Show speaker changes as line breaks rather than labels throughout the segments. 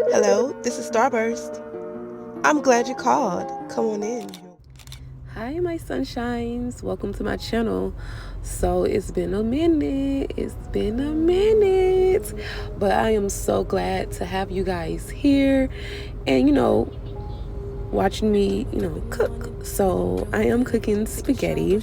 Hello, this is Starburst. I'm glad you called. Come on in.
Hi, my sunshines. Welcome to my channel. So, it's been a minute. But I am so glad to have you guys here and, watching me, cook. So, I am cooking spaghetti,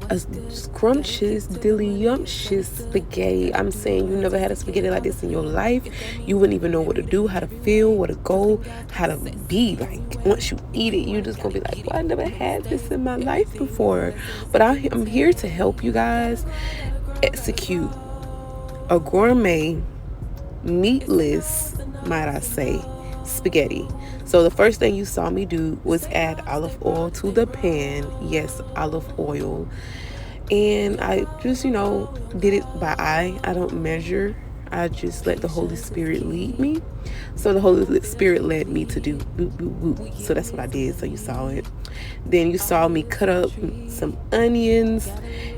a scrumptious, delicious spaghetti. I'm saying you never had a spaghetti like this in your life. You wouldn't even know what to do, how to feel, where to go, how to be. Like, once you eat it, you're just gonna be like, well, I never had this in my life before. But I'm here to help you guys execute a gourmet, meatless, might I say, spaghetti. So the first thing you saw me do was add olive oil to the pan. Yes, olive oil. And I just, did it by eye. I don't measure. I just let the Holy Spirit lead me. So the Holy Spirit led me to do boop, boop, boop. So that's what I did. So you saw it. Then you saw me cut up some onions,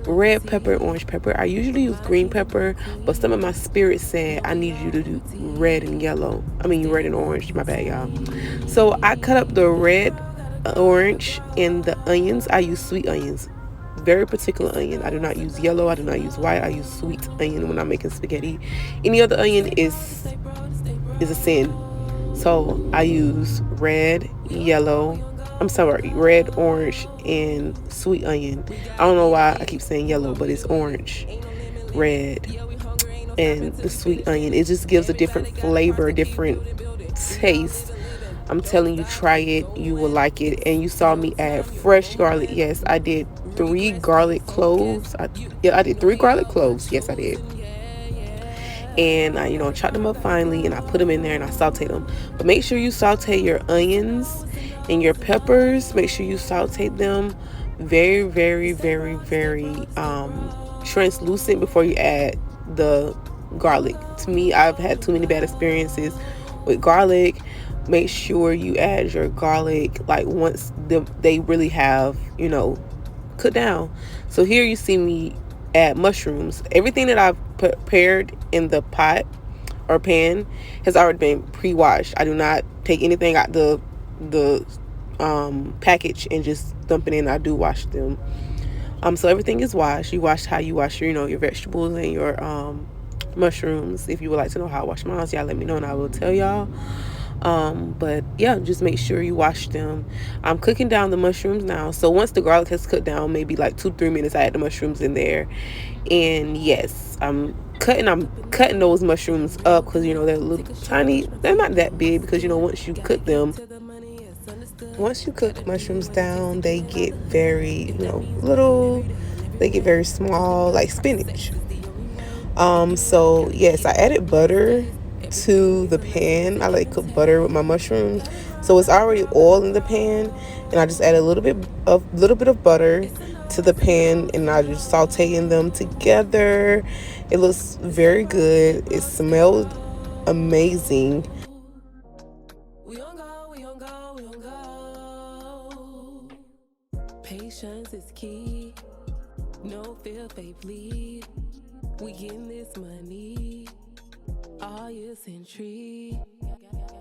red pepper, orange pepper. I usually use green pepper, but some of my spirit said I need you to do red and yellow. I mean, red and orange. My bad, y'all. So I cut up the red, orange, and the onions. I use sweet onions, very particular onion. I do not use yellow. I do not use white. I use sweet onion when I'm making spaghetti. Any other onion is a sin. So I use red, yellow. I'm sorry, red, orange, and sweet onion. I don't know why I keep saying yellow, but it's orange, red, and the sweet onion. It just gives a different flavor, a different taste. I'm telling you, try it. You will like it. And you saw me add fresh garlic. Yes, I did 3 garlic cloves. I did 3 garlic cloves. Yes, I did. And I, chopped them up finely, and I put them in there and I sauteed them. But make sure you saute your onions and your peppers. Make sure you saute them very, very, very, very translucent before you add the garlic. To me, I've had too many bad experiences with garlic. Make sure you add your garlic like once they really have, cooked down. So here you see me add mushrooms. Everything that I've prepared in the pot or pan has already been pre-washed. I do not take anything out the package and just dump it in. I do wash them. So everything is washed. You wash how you wash your vegetables and your mushrooms. If you would like to know how I wash mine, y'all let me know and I will tell y'all. But yeah, just make sure you wash them. I'm cooking down the mushrooms now. So once the garlic has cooked down, maybe like 2-3 minutes, I add the mushrooms in there. And yes, I'm cutting those mushrooms up because they're a little tiny. They're not that big because once you cook mushrooms down, they get very little. They get very small, like spinach. So yes, I added butter to the pan. I like cook butter with my mushrooms. So it's already oil in the pan, and I just add a little bit of butter to the pan, and I just sauteing them together. It looks very good. It smelled amazing. Patience is key. No fear, faith lead. We getting this money. All years and tree.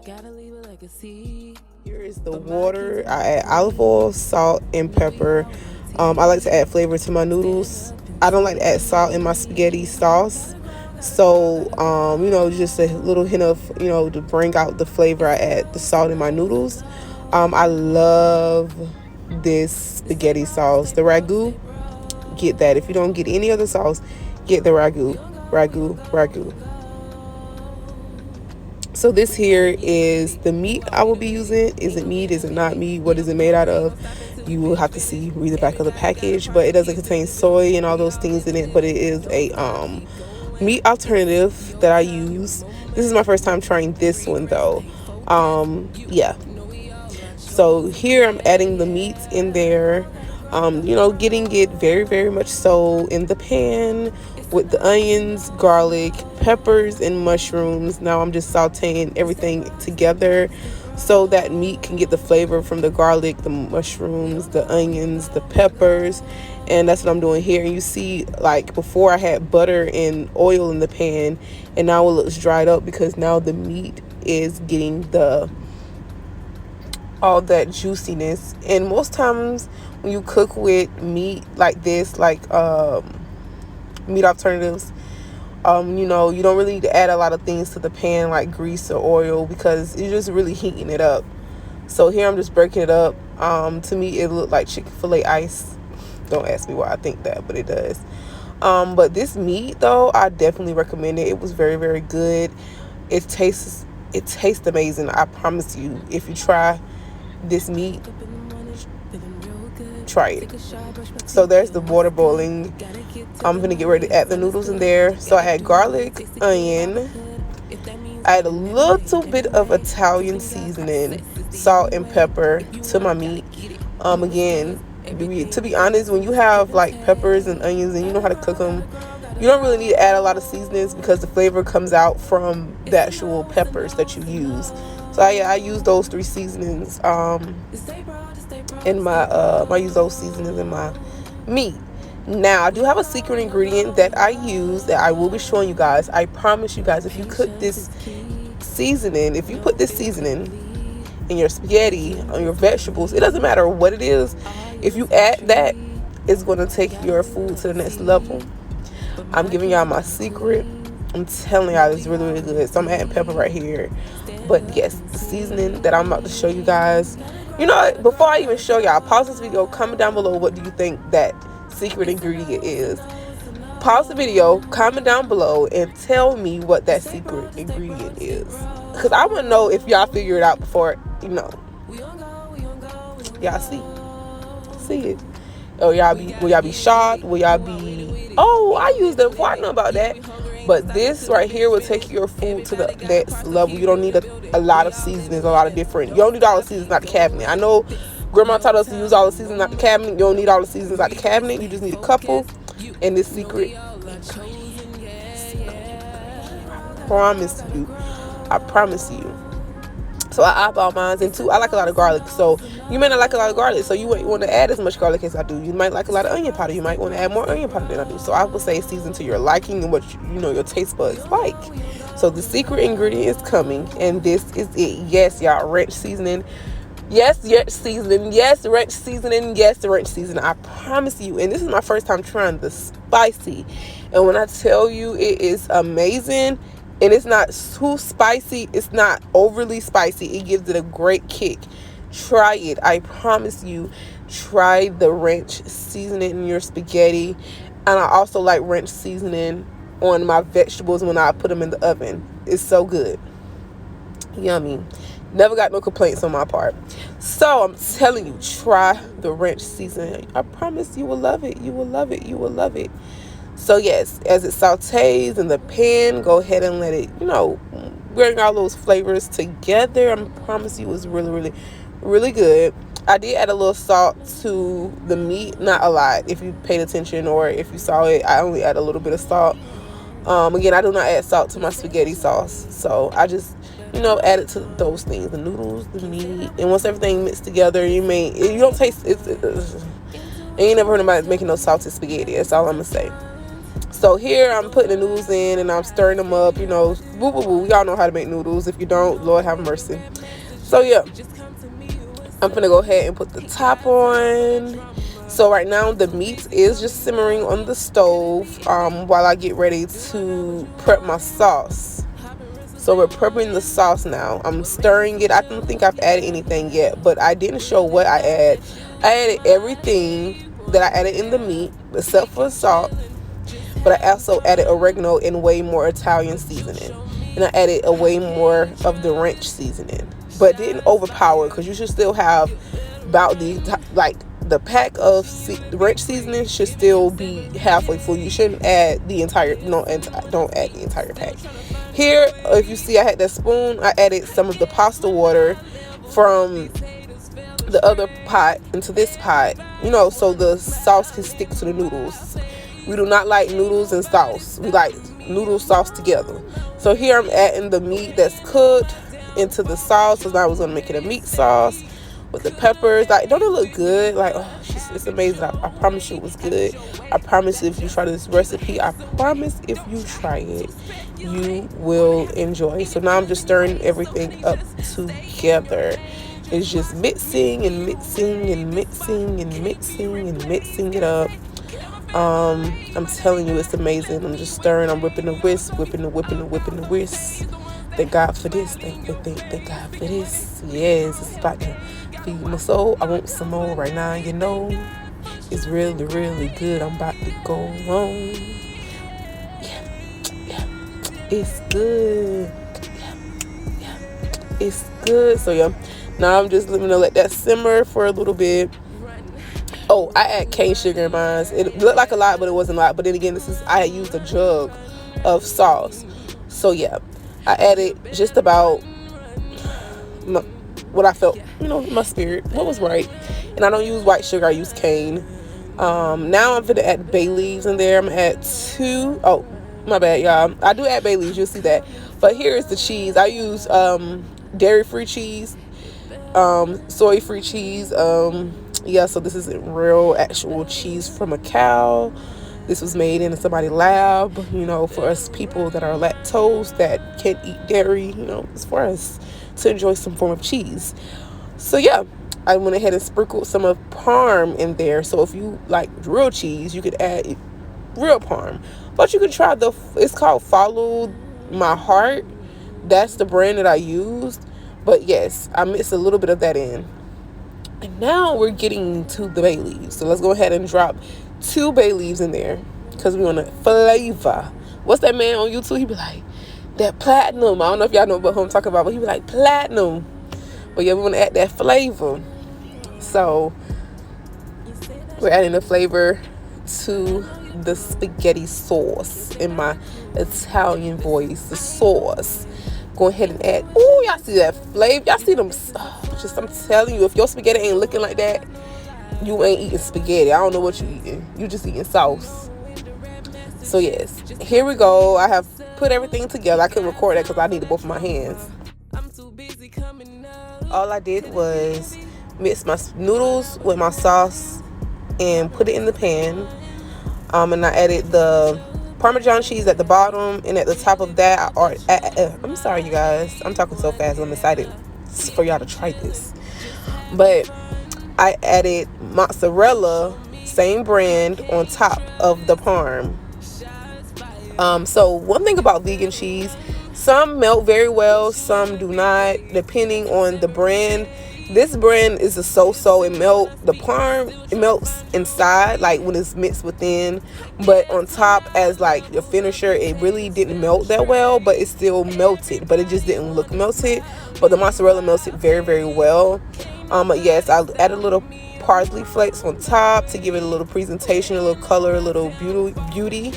Gotta leave a legacy.
Here is the water. I add olive oil, salt, and pepper. I like to add flavor to my noodles. I don't like to add salt in my spaghetti sauce. So, just a little hint of, to bring out the flavor, I add the salt in my noodles. I love this spaghetti sauce. The Ragu, get that. If you don't get any other sauce, get the Ragu. Ragu. So this here is the meat I will be using. Is it meat? Is it not meat? What is it made out of? You will have to read the back of the package. But it doesn't contain soy and all those things in it. But it is a meat alternative that I use. This is my first time trying this one though. Yeah. So here I'm adding the meat in there. Getting it very, very much so in the pan with the onions, garlic, peppers, and mushrooms. Now I'm just sauteing everything together so that meat can get the flavor from the garlic, the mushrooms, the onions, the peppers. And that's what I'm doing here. And you see, like before I had butter and oil in the pan, and now it looks dried up because now the meat is getting the all that juiciness. And most times when you cook with meat like this, like meat alternatives, you know, you don't really need to add a lot of things to the pan like grease or oil, because you're just really heating it up. So here I'm just breaking it up. To me it looked like Chick-fil-A ice. Don't ask me why I think that, but it does. But this meat though, I definitely recommend it. It was very, very good. It tastes amazing. I promise you, if you try this meat, try it. So there's the water boiling. I'm gonna get ready to add the noodles in there. So I add garlic, onion, I add a little bit of Italian seasoning, salt and pepper to my meat. Again, to be honest, when you have like peppers and onions and you know how to cook them, you don't really need to add a lot of seasonings, because the flavor comes out from the actual peppers that you use. So I use those three seasonings in my I use those seasonings in my meat. Now I do have a secret ingredient that I use that I will be showing you guys. I promise you guys, if you cook this seasoning, if you put this seasoning in your spaghetti, on your vegetables, it doesn't matter what it is, if you add that, it's going to take your food to the next level. I'm giving y'all my secret. I'm telling y'all, it's really, really good. So I'm adding pepper right here. But yes, the seasoning that I'm about to show you guys, you know, before I even show y'all, pause this video, comment down below what do you think that secret ingredient is. Pause the video, comment down below, and tell me what that secret ingredient is, because I want to know if y'all figure it out before, you know, y'all see it. Or will y'all be shocked? Will y'all be, oh, I used them before, I know about that. But this right here will take your food to the next level. You don't need a lot of seasonings, a lot of different. You don't need all the seasonings out the cabinet. I know Grandma taught us to use all the seasonings out the cabinet. You don't need all the seasonings out the cabinet. You just need a couple. And this secret, I promise you. So I eyeball mine, and too, I like a lot of garlic. So you may not like a lot of garlic, so you wouldn't want to add as much garlic as I do. You might like a lot of onion powder. You might want to add more onion powder than I do. So I would say season to your liking and what you know your taste buds like. So the secret ingredient is coming, and this is it. Yes, y'all, ranch seasoning. Yes, ranch seasoning. Yes, ranch seasoning. Yes, ranch seasoning. I promise you. And this is my first time trying the spicy. And when I tell you, it is amazing. And it's not too spicy. It's not overly spicy. It gives it a great kick. Try it. I promise you. Try the ranch seasoning in your spaghetti. And I also like ranch seasoning on my vegetables when I put them in the oven. It's so good. Yummy. Never got no complaints on my part. So I'm telling you, try the ranch seasoning. I promise you will love it. You will love it. You will love it. So yes, as it sautés in the pan, go ahead and let it, you know, bring all those flavors together. I promise you, it was really, really, really good. I did add a little salt to the meat, not a lot. If you paid attention or if you saw it, I only add a little bit of salt. Again, I do not add salt to my spaghetti sauce, so I just, you know, add it to those things, the noodles, the meat, and once everything mixed together, you don't taste it. I ain't never heard anybody making no salted spaghetti. That's all I'm gonna say. So here I'm putting the noodles in and I'm stirring them up, you know, woo woo woo. Y'all know how to make noodles. If you don't, Lord have mercy. So yeah, I'm gonna go ahead and put the top on. So right now the meat is just simmering on the stove while I get ready to prep my sauce. So we're prepping the sauce now. I'm stirring it. I don't think I've added anything yet, but I didn't show what I add. I added everything that I added in the meat except for salt. But I also added oregano and way more Italian seasoning. And I added a way more of the ranch seasoning. But didn't overpower, because you should still have about the pack of ranch seasoning should still be halfway full. You shouldn't add the entire, don't add the entire pack. Here, if you see I had that spoon, I added some of the pasta water from the other pot into this pot, you know, so the sauce can stick to the noodles. We do not like noodles and sauce. We like noodle sauce together. So here I'm adding the meat that's cooked into the sauce. So now I was going to make it a meat sauce with the peppers. Like, don't it look good? Like, oh, It's amazing. I promise you it was good. I promise if you try this recipe, I promise if you try it, you will enjoy. So now I'm just stirring everything up together. It's just mixing and mixing and mixing and mixing and mixing it up. I'm telling you, it's amazing. I'm just stirring. I'm whipping the whisk, whipping the whisk. Thank God for this. Thank God for this. Yes, it's about to feed my soul. I want some more right now. You know, it's really, really good. I'm about to go on. Yeah, it's good. Yeah, it's good. So yeah, now I'm just gonna let that simmer for a little bit. Oh, I add cane sugar in mine. It looked like a lot, but it wasn't a lot. But then again, I had used a jug of sauce. So yeah, I added just about what I felt, my spirit, what was right. And I don't use white sugar, I use cane. Now I'm gonna add bay leaves in there. I'm gonna add 2. Oh, my bad, y'all. I do add bay leaves, you'll see that. But here's the cheese. I use dairy-free cheese, soy-free cheese. Yeah, so this isn't real actual cheese from a cow. This was made in somebody's lab, for us people that are lactose, that can't eat dairy, it's for us to enjoy some form of cheese. So yeah, I went ahead and sprinkled some of Parm in there. So if you like real cheese, you could add real Parm. But you could try it's called Follow My Heart. That's the brand that I used. But yes, I mixed a little bit of that in. And now we're getting to the bay leaves. So let's go ahead and drop 2 bay leaves in there because we want a flavor. What's that man on YouTube? He be like, that platinum. I don't know if y'all know what I'm talking about, but he be like, platinum. But yeah, we want to add that flavor. So we're adding the flavor to the spaghetti sauce in my Italian voice. The sauce. Go ahead and add. Oh, y'all see that flavor? Y'all see them? I'm telling you, if your spaghetti ain't looking like that, you ain't eating spaghetti. I don't know what you eating. You just eating sauce. So yes, here we go. I have put everything together. I couldn't record that because I needed both of my hands. All I did was mix my noodles with my sauce and put it in the pan. And I added the Parmesan cheese at the bottom, and at the top of that, I'm sorry, you guys. I'm talking so fast. I'm excited for y'all to try this. But I added mozzarella, same brand, on top of the Parm. So one thing about vegan cheese, some melt very well, some do not, depending on the brand. This brand is a so-so. The Parm, it melts inside, like when it's mixed within, but on top as like the finisher, it really didn't melt that well, but it still melted, but it just didn't look melted. But the mozzarella melted very, very well. Yes, I added a little parsley flakes on top to give it a little presentation, a little color, a little beauty.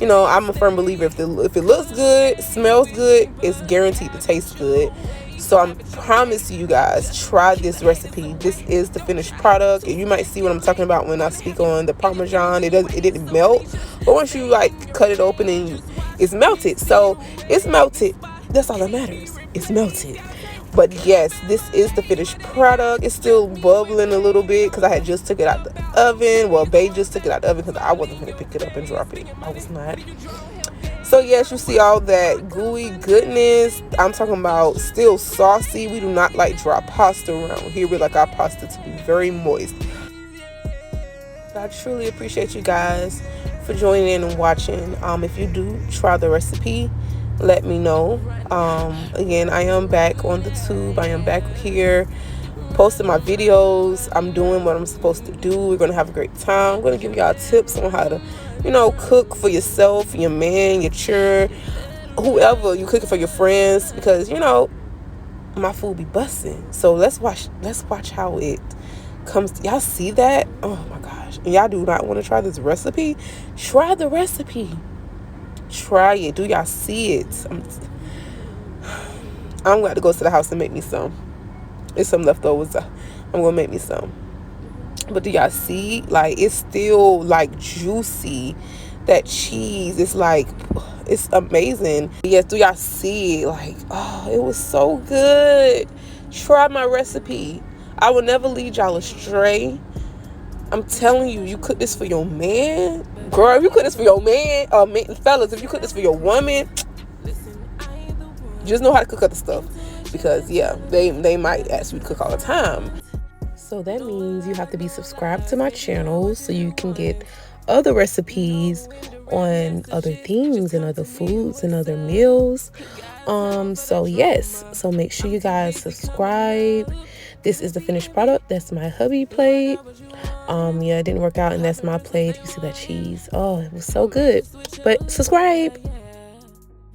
I'm a firm believer if it looks good, smells good, it's guaranteed to taste good. So I promise you guys, try this recipe. This is the finished product, and you might see what I'm talking about when I speak on the Parmesan. It didn't melt, but once you cut it open and it's melted. So it's melted. That's all that matters. It's melted. But yes, this is the finished product. It's still bubbling a little bit because I had just took it out the oven. Well, Bae just took it out the oven because I wasn't going to pick it up and drop it. I was not. So yes, you see all that gooey goodness. I'm talking about still saucy. We do not like dry pasta around here. We like our pasta to be very moist. I truly appreciate you guys for joining in and watching. If you do try the recipe, let me know. Again, I am back on the tube. I am back here posting my videos. I'm doing what I'm supposed to do. We're going to have a great time. I'm going to give y'all tips on how to cook for yourself, your man, your children, whoever you cooking for, your friends, because my food be busting. So let's watch how it comes. Y'all see that? Oh my gosh. And y'all do not want to try this recipe? Try the recipe. Try it. Do y'all see it? I'm going to go to the house and make me some. There's some leftovers. I'm going to make me some. But do y'all see? It's still juicy. That cheese is it's amazing. Yes, do y'all see? It was so good. Try my recipe. I will never lead y'all astray. I'm telling you, you cook this for your man, girl. If you cook this for your man, fellas, if you cook this for your woman, just know how to cook other stuff, because yeah, they might ask you to cook all the time. So that means you have to be subscribed to my channel so you can get other recipes on other things and other foods and other meals. So yes, so make sure you guys subscribe. This is the finished product. That's my hubby plate. Yeah, it didn't work out, and that's my plate. You see that cheese? Oh, it was so good. But subscribe.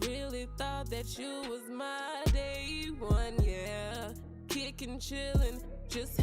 Really thought that you was my day one, yeah. Kicking, chilling, just